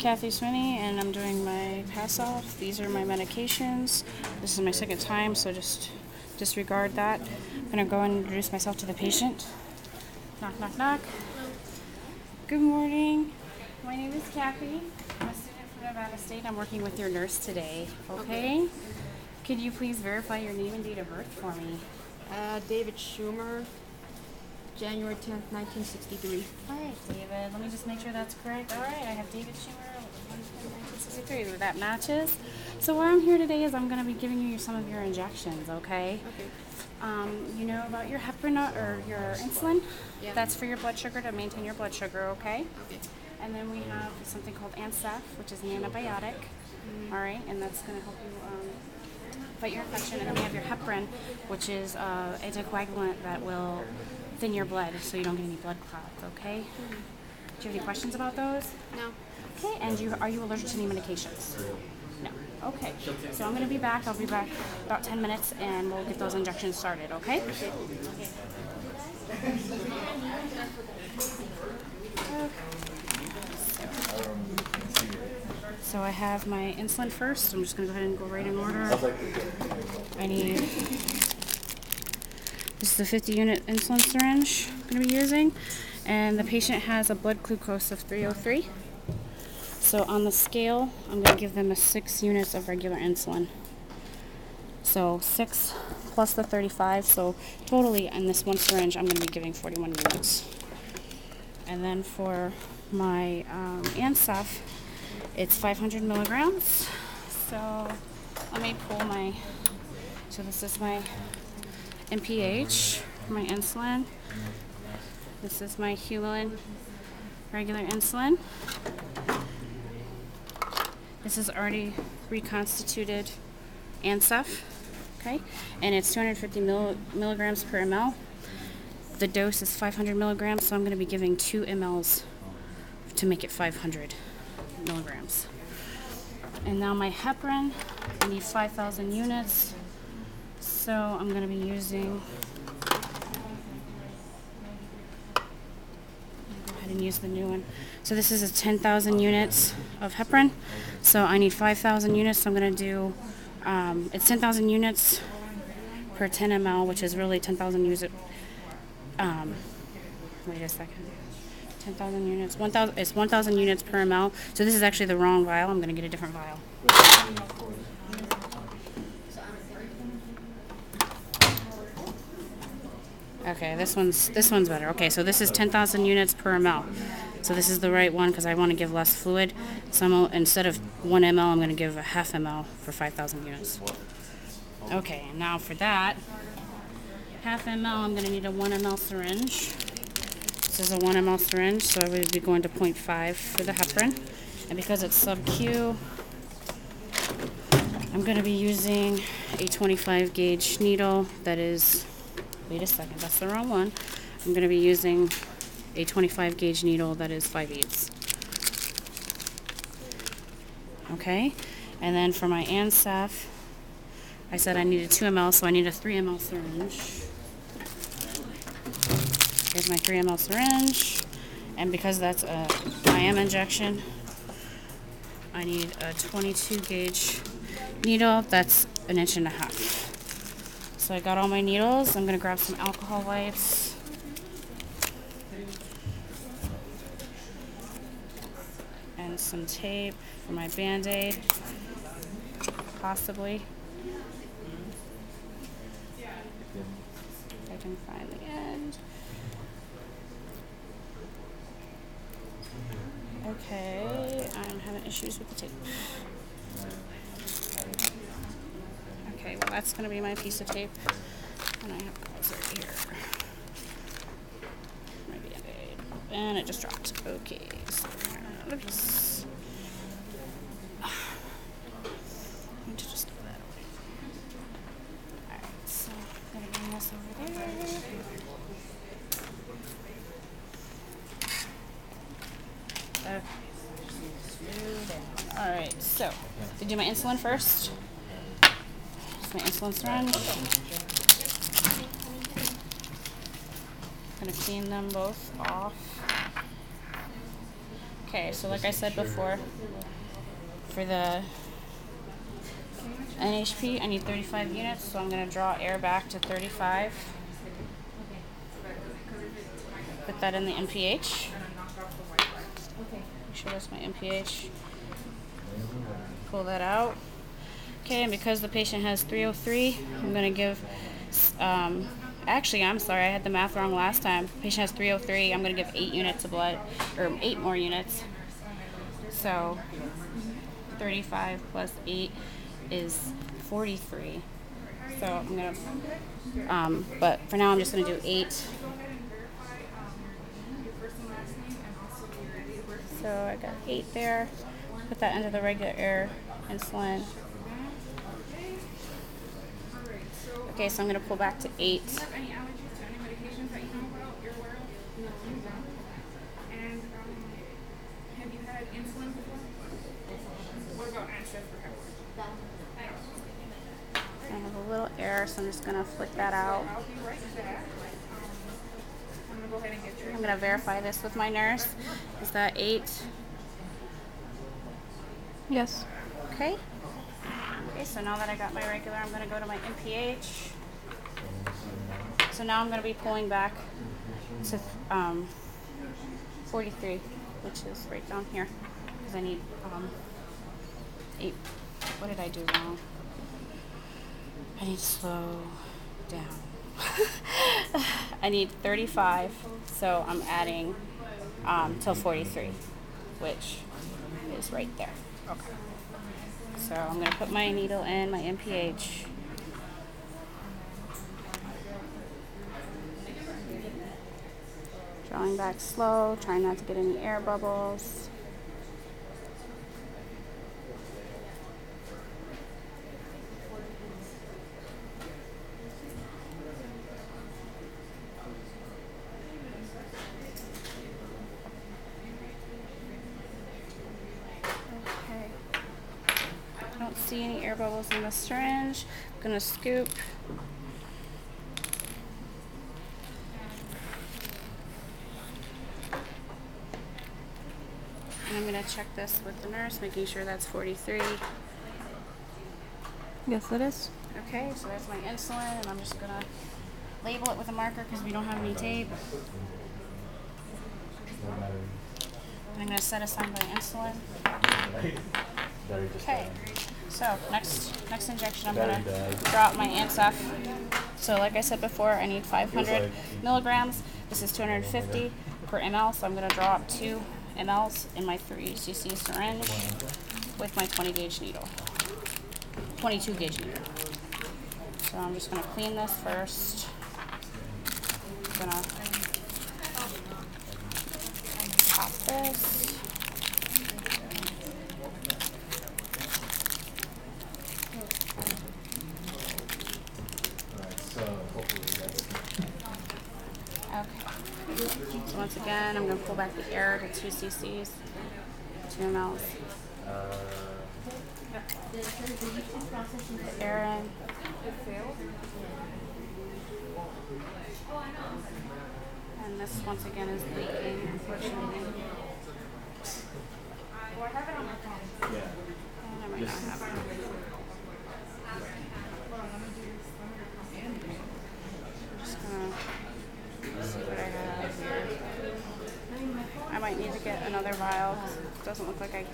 Kathy Swinney, and I'm doing my pass-off. These are my medications. This is my second time, so just disregard that. I'm going to go and introduce myself to the patient. Knock, knock, knock. Good morning. My name is Kathy. I'm a student from Nevada State. I'm working with your nurse today, okay? Could you please verify your name and date of birth for me? David Schumer, January 10th, 1963. All right, David. Let me just make sure that's correct. All right, I have David Schumer, 1963. That matches. So why I'm here today is I'm going to be giving you some of your injections, okay? Okay. You know about your heparin or your insulin? Yeah. That's for your blood sugar, to maintain your blood sugar, okay? Okay. And then we have something called Ancef, which is an antibiotic. All right, and that's going to help you fight your infection. And then we have your heparin, which is anticoagulant that will thin your blood so you don't get any blood clots, okay? Do you have any questions about those? No. Okay, and are you allergic to any medications? No. Okay, so I'm going to be back. I'll be back about 10 minutes, and we'll get those injections started, okay? So I have my insulin first. I'm just going to go ahead and go right in order. I need, this is the 50-unit insulin syringe I'm going to be using. And the patient has a blood glucose of 303. So on the scale, I'm going to give them 6 units of regular insulin. So 6 plus the 35. So totally in this one syringe, I'm going to be giving 41 units. And then for my Ancef, it's 500 milligrams. So let me pull my, so this is my MPH for my insulin. This is my Humulin regular insulin. This is already reconstituted Ancef, okay? And it's 250 milligrams per ml. The dose is 500 milligrams, so I'm going to be giving 2 mLs to make it 500 milligrams. And now my heparin, I need 5,000 units, so I'm going to be using, go ahead and use the new one. So this is 10,000 units of heparin, so I need 5,000 units, so I'm going to do, it's 10,000 units per 10 ml, which is really 10,000 units, wait a second. 10,000 units. 1,000. It's 1,000 units per ml. So this is actually the wrong vial. I'm going to get a different vial. Okay, this one's better. Okay, so this is 10,000 units per ml. So this is the right one because I want to give less fluid. So instead of 1 ml, I'm going to give a half ml for 5,000 units. Okay, and now for that, half ml, I'm going to need a 1 ml syringe. This is a 1 ml syringe, so I would be going to 0.5 for the heparin. And because it's sub-Q, I'm going to be using a 25 gauge needle that is, wait a second, that's the wrong one. I'm going to be using a 25 gauge needle that is 5/8. Okay, and then for my Ancef, I said I needed 2 ml, so I need a 3 ml syringe. Here's my 3 ml syringe, and because that's a IM injection, I need a 22 gauge needle that's 1.5 inches. So I got all my needles. I'm going to grab some alcohol wipes. And some tape for my Band-Aid, possibly. If I can find the end. Okay, I'm having issues with the tape. Okay, well that's going to be my piece of tape. And I have it right here. My Band-Aid. And it just dropped. Okay, so oops. I need to just throw that away. Alright, so I'm going to bring this over there. Okay. Alright, so to do my insulin first. It's my insulin syringe. I'm going to clean them both off. Okay, so like I said before, for the NHP, I need 35 units, so I'm going to draw air back to 35. Put that in the MPH. Make sure that's my MPH. Pull that out. Okay, and because the patient has 303, I'm going to give, actually, I'm sorry, I had the math wrong last time. The patient has 303, I'm going to give 8 units of blood, or 8 more units. So 35 plus 8 is 43. So I'm going to, but for now I'm just going to do 8. So I got 8 there. Put that into the regular air insulin. Okay, so I'm going to pull back to 8. Any allergies to any medications that you know about, you're aware of? No. And have you had insulin before? What about ancestors for heparin? I have a little air, so I'm just going to flick that out. I'll be right back. I'm going to go ahead and get your... I'm going to verify this with my nurse. Is that 8? Yes. Okay. Okay, so now that I got my regular, I'm going to go to my MPH. So now I'm going to be pulling back to 43, which is right down here, because I need 8. What did I do wrong? I need to slow down. I need 35, so I'm adding till 43, which is right there. Okay. So I'm going to put my needle in my MPH. Drawing back slow, trying not to get any air bubbles. Don't see any air bubbles in the syringe. I'm going to scoop. And I'm going to check this with the nurse, making sure that's 43. Yes, it is. Okay, so that's my insulin, and I'm just going to label it with a marker because we don't have any tape. I'm going to set aside my insulin. Okay, so next injection, I'm going to draw out my ANSF. So like I said before, I need 500 milligrams. This is 250 per ml, so I'm going to draw up 2 mLs in my 3cc syringe with my 20 gauge needle, 22 gauge needle. So I'm just going to clean this first. I'm going to pop this. Okay. So once again, I'm going to pull back the air to 2 cc's, 2 mLs. Put the air in. And this once again is leaking, unfortunately. I have it on my phone. And I might not have it. I'm just going to see what I have here. I might need to get another vial. It doesn't look like I'm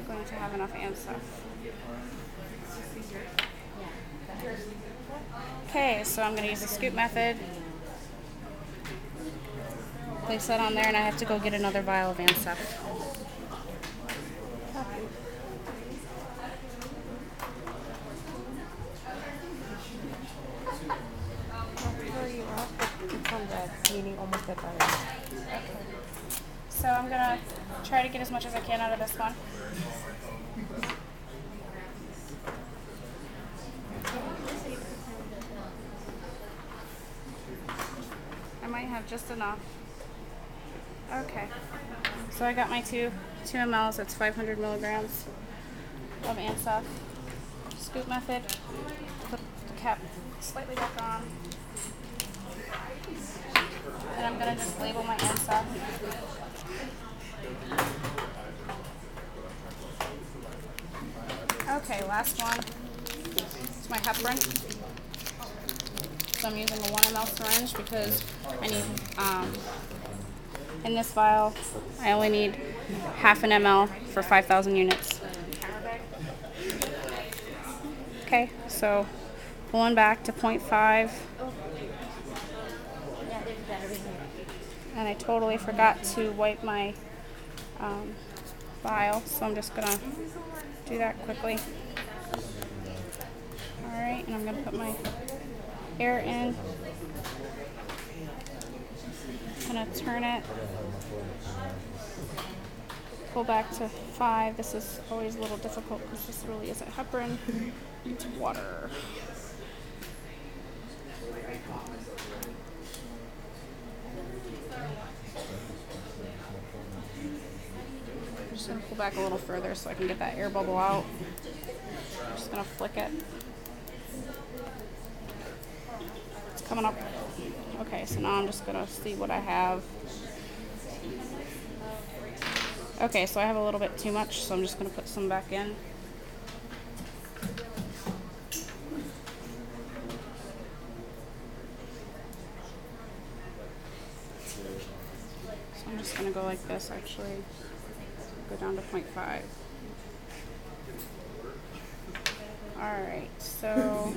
going to have enough ANSF. Okay, so I'm going to use the scoop method. Place that on there, and I have to go get another vial of ANSF. Almost at that. Okay. So I'm going to try to get as much as I can out of this one. I might have just enough. Okay. So I got my 2 mLs, that's 500 milligrams of ANSF. Scoop method. Put the cap slightly back on. And I'm gonna just label my NSAF. Okay, last one. It's my heparin. So I'm using a 1 ml syringe because I need, in this vial, I only need half an ml for 5,000 units. Okay, so pulling back to 0.5. And I totally forgot to wipe my vial, so I'm just gonna do that quickly. Alright, and I'm gonna put my air in. Gonna turn it. Pull back to 5. This is always a little difficult because this really isn't heparin, it's water. I'm just gonna pull back a little further so I can get that air bubble out. I'm just gonna flick it. It's coming up. Okay, so now I'm just gonna see what I have. Okay, so I have a little bit too much, so I'm just gonna put some back in. So I'm just gonna go like this, actually. Go down to 0.5. Alright, so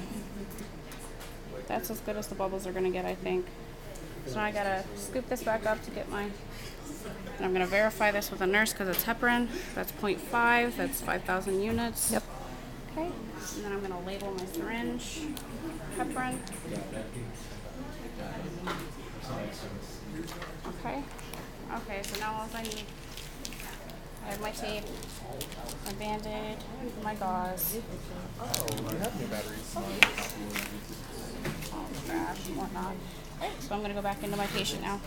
that's as good as the bubbles are gonna get, I think. So now I gotta scoop this back up to get my, and I'm gonna verify this with a nurse because it's heparin. That's 0.5, that's 5,000 units. Yep. Okay, and then I'm gonna label my syringe, heparin. Okay, okay, so now all I need, I have my tape, my Band-Aid, my gauze. Oh, you have new batteries. All the trash and whatnot. So I'm gonna go back into my patient now.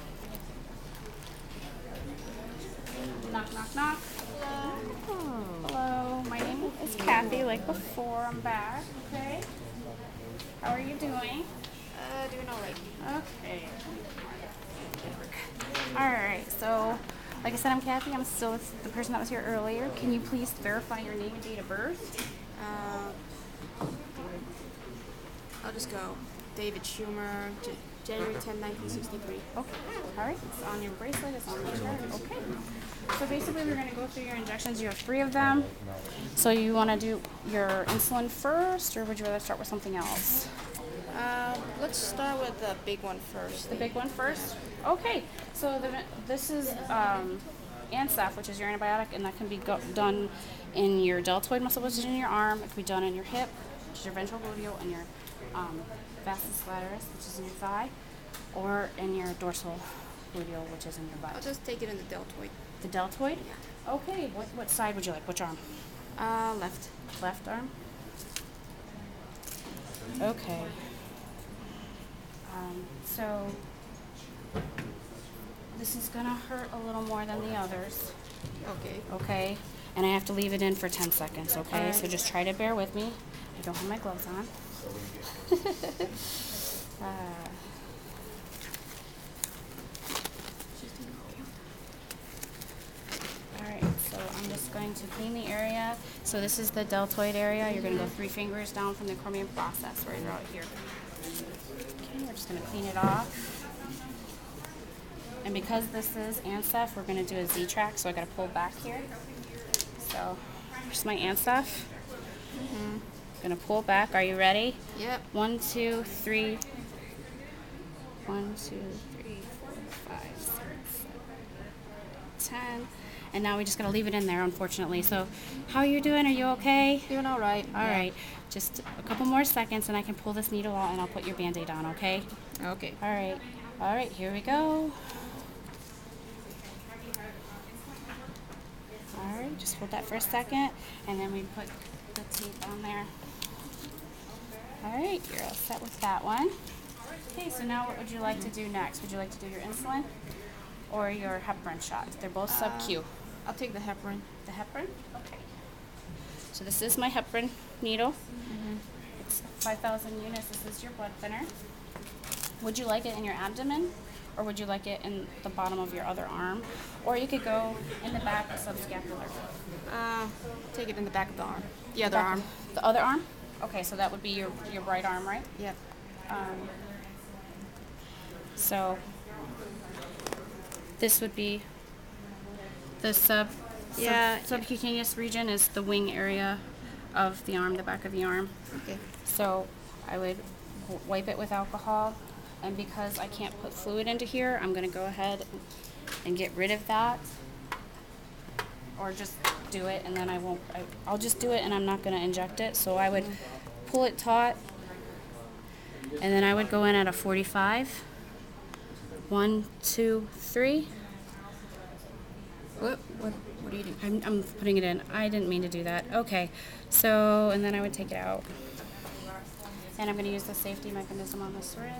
Knock, knock, knock. Hello. Hello. My name is Kathy, like before. I'm back. Okay. How are you doing? Doing alright. Okay. Alright, so like I said, I'm Kathy. I'm still the person that was here earlier. Can you please verify your name and date of birth? I'll just go. David Schumer, January 10, 1963. Okay. Alright. It's on your bracelet. It's on the chart. Okay. So basically, we're going to go through your injections. You have 3 of them. So you want to do your insulin first, or would you rather start with something else? Let's start with the big one first. The big one first? Okay. So this is Ansaf, which is your antibiotic, and that can be done in your deltoid muscle, which is in your arm. It can be done in your hip, which is your ventral gluteal, and your vastus lataris, which is in your thigh, or in your dorsal gluteal, which is in your butt. I'll just take it in the deltoid. The deltoid? Yeah. Okay. What side would you like? Which arm? Left. Left arm? Okay. So this is gonna hurt a little more than the others. Okay. Okay. And I have to leave it in for 10 seconds, okay? Alright. So just try to bear with me. I don't have my gloves on. Alright, so I'm just going to clean the area. So this is the deltoid area. You're going to go 3 fingers down from the chromium process right out here. Okay, we're just going to clean it off. And because this is Ansef, we're going to do a Z-track, so I got to pull back here. So here's my Ansef. Gonna pull back. Are you ready? Yep. 1, 2, 3. 1, 2, 3, 4, 5, 6, 7, 10. And now we just gotta leave it in there, unfortunately. So, how are you doing? Are you okay? Doing all right. All right. Just a couple more seconds, and I can pull this needle out, and I'll put your Band-Aid on. Okay? Okay. All right. All right. Here we go. All right. Just hold that for a second, and then we put the tape on there. All right, you're all set with that one. Okay, so now what would you like to do next? Would you like to do your insulin or your heparin shot? They're both sub-Q. I'll take the heparin. The heparin? Okay. So this is my heparin needle. It's 5,000 units. This is your blood thinner. Would you like it in your abdomen or would you like it in the bottom of your other arm? Or you could go in the back subscapular. Take it in the back of the arm. The other Back- arm. The other arm? Okay, so that would be your right arm, right? Yep. So this would be the subcutaneous region is the wing area of the arm, the back of the arm. Okay. So I would wipe it with alcohol, and because I can't put fluid into here, I'm going to go ahead and get rid of that, or just do it, and then I'll just do it, and I'm not going to inject it. So I would pull it taut, and then I would go in at a 45. 1, 2, 3. What are you doing? I'm putting it in. I didn't mean to do that. Okay, so, and then I would take it out. And I'm going to use the safety mechanism on the syringe.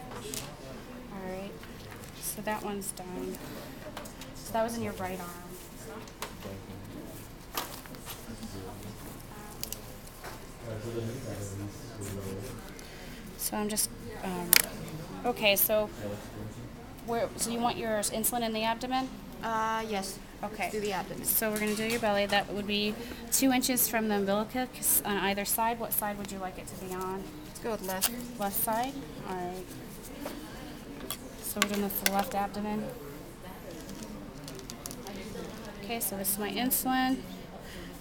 All right, so that one's done. So that was in your right arm. So I'm just, okay, so so you want your insulin in the abdomen? Yes. Okay. Do the abdomen. So we're going to do your belly. That would be 2 inches from the umbilicus on either side. What side would you like it to be on? Let's go with left. Left side? All right. So we're doing the left abdomen. Okay, so this is my insulin.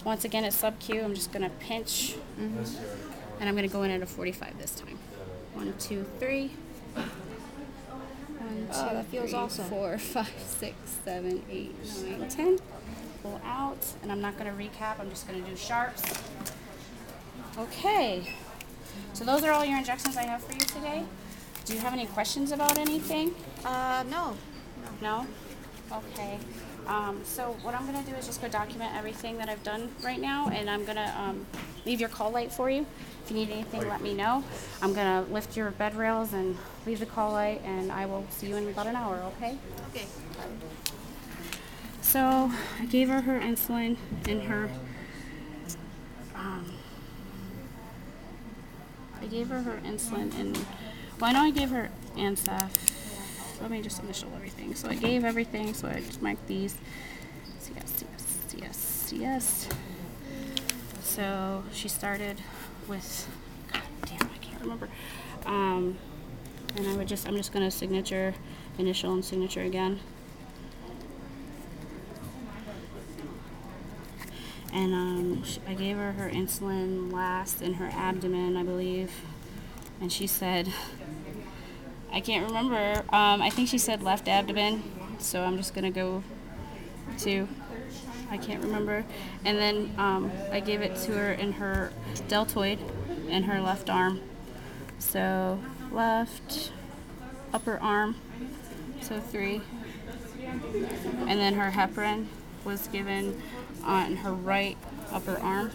Once again, it's sub-Q. I'm just going to pinch. And I'm going to go in at a 45 this time. 1, 2, 3. 1, 2, that feels 3, awesome. 4, 5, 6, 7, 8, 9, 10. Pull out, and I'm not going to recap. I'm just going to do sharps. Okay. So those are all your injections I have for you today. Do you have any questions about anything? No. No? Okay. So what I'm going to do is just go document everything that I've done right now, and I'm going to leave your call light for you. If you need anything, let me know. I'm going to lift your bed rails and leave the call light, and I will see you in about an hour, okay? Okay. So I gave her insulin in her, well, I know I gave her Ansaf. Let me just initial everything. So I gave everything, so I just marked these. Yes. So she started with, God damn, I can't remember. And I'm just gonna signature, initial and signature again. And I gave her insulin last in her abdomen, I believe. And she said, I can't remember. I think she said left abdomen. So I'm just gonna go to, I can't remember. And then I gave it to her in her deltoid in her left arm. So left upper arm, so 3. And then her heparin was given on her right upper arm.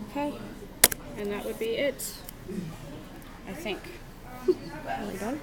Okay, and that would be it, I think. Are we done?